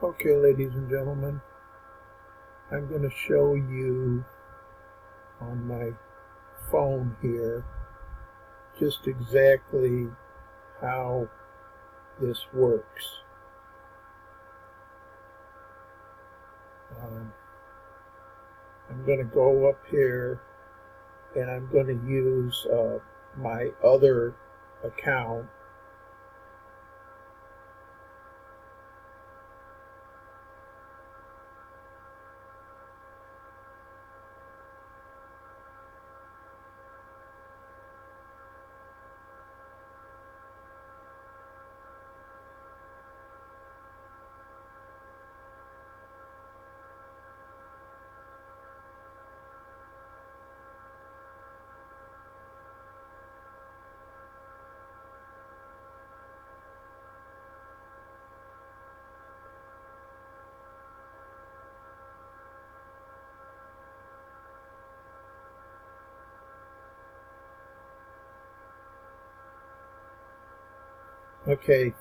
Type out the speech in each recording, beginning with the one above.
Okay, ladies and gentlemen, I'm going to show you on my phone here just exactly how this works. I'm going to go up here and I'm going to use my other account. Okay,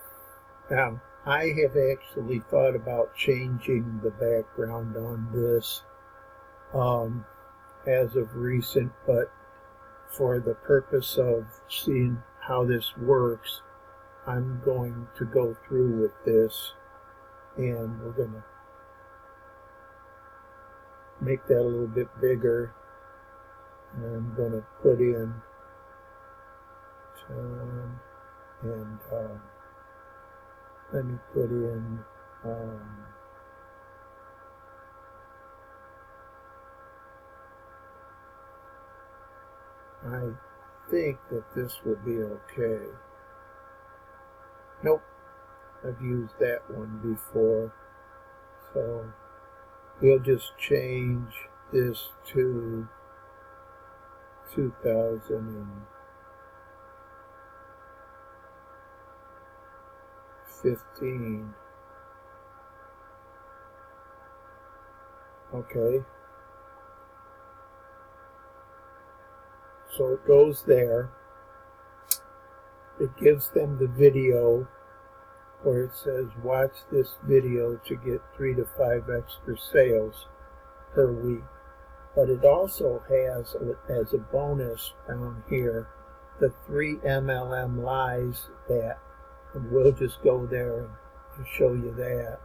now I have actually thought about changing the background on this as of recent, but for the purpose of seeing how this works, I'm going to go through with this, and we're going to make that a little bit bigger. And I'm going to put in Tom, and let me put in I think that this will be okay. Nope, I've used that one before, so we'll just change this to 2015. Okay, so it goes there. It gives them the video where it says watch this video to get 3 to 5 extra sales per week. But it also has, as a bonus down here, the 3 MLM lies that, and we'll just go there and show you that.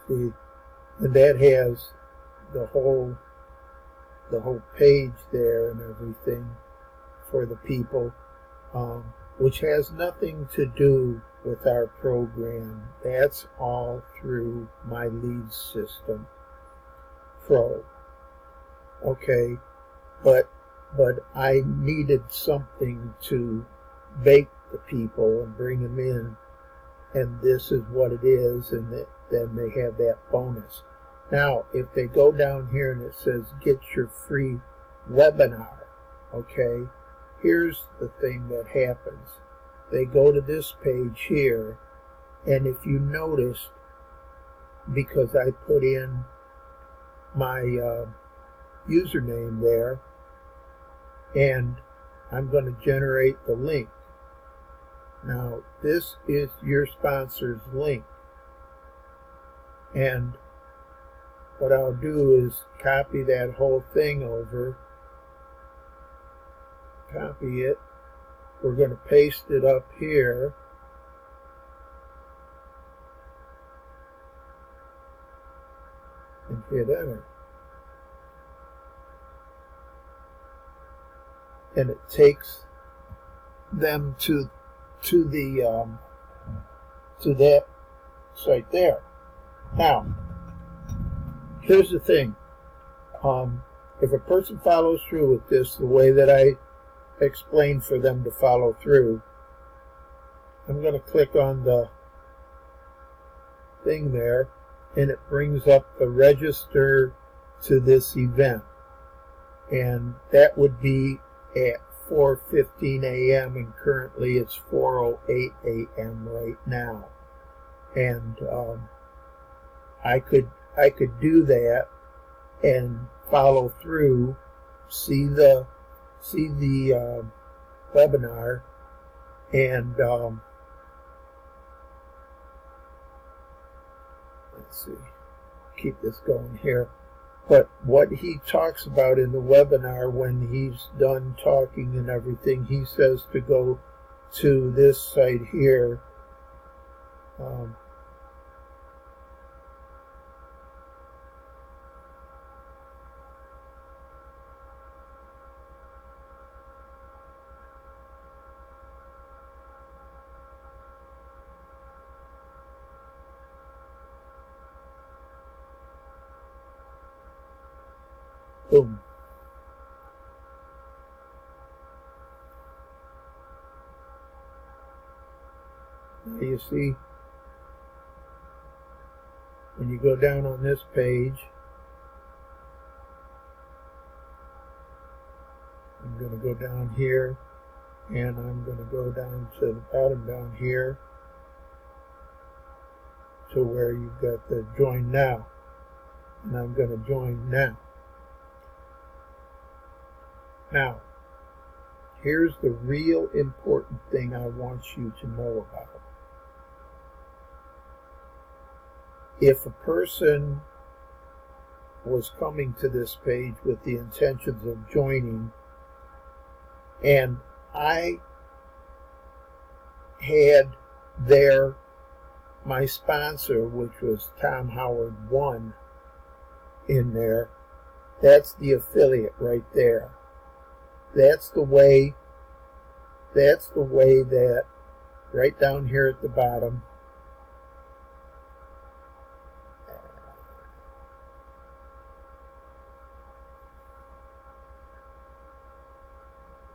See, and that has the whole page there and everything for the people, which has nothing to do with our program. That's all through My Leads System Pro. Okay, but I needed something to bait the people and bring them in, and this is what it is, and then they have that bonus. Now, if they go down here and it says get your free webinar, okay, here's the thing that happens. They go to this page here, and if you notice, because I put in my username there, and I'm going to generate the link. Now, this is your sponsor's link, and what I'll do is copy that whole thing over, copy it. We're going to paste it up here, and hit enter. And it takes them to that right there. Now, here's the thing. If a person follows through with this the way that I explained for them to follow through, I'm going to click on the thing there, and it brings up the register to this event. And that would be at 4:15 a.m. and currently it's 4:08 a.m. right now. And I could do that and follow through, see the see the webinar, and let's see, keep this going here. But what he talks about in the webinar, when he's done talking and everything, he says to go to this site here. Boom. Now you see, when you go down on this page, I'm going to go down here, and I'm going to go down to the bottom down here to where you've got the join now, and I'm going to join now. Now, here's the real important thing I want you to know about. If a person was coming to this page with the intentions of joining, and I had my sponsor, which was Tom Howard 1, in there, that's the affiliate right there. That's the way that right down here at the bottom,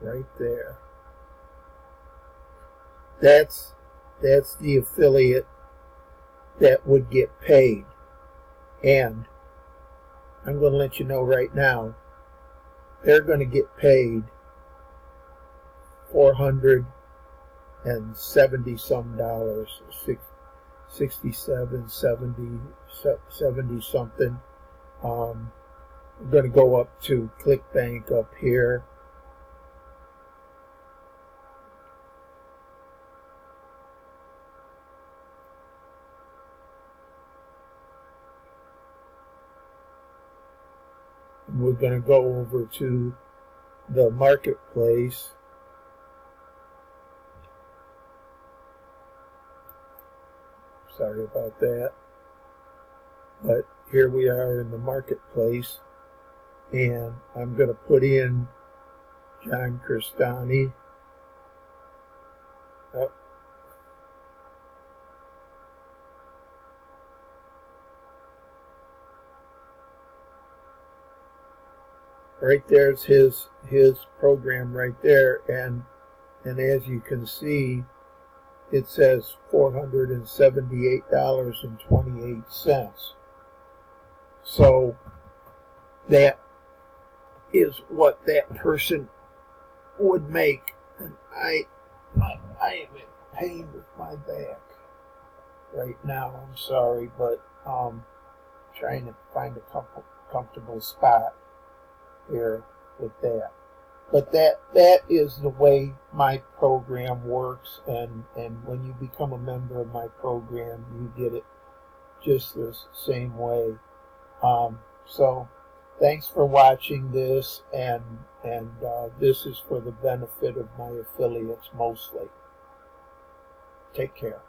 right there, that's the affiliate that would get paid. And I'm going to let you know right now, they're going to get paid $470 some dollars, 67, 70 something. I'm going to go up to ClickBank up here. We're going to go over to the marketplace. Sorry about that. But here we are in the marketplace, and I'm going to put in John Crestani. Oh. Right there's his program right there, and as you can see, it says $478.28. So that is what that person would make. And I am in pain with my back right now. I'm sorry, but trying to find a comfortable spot here with that. But that is the way my program works, and when you become a member of my program, you get it just the same way. So thanks for watching this, and this is for the benefit of my affiliates mostly. Take care.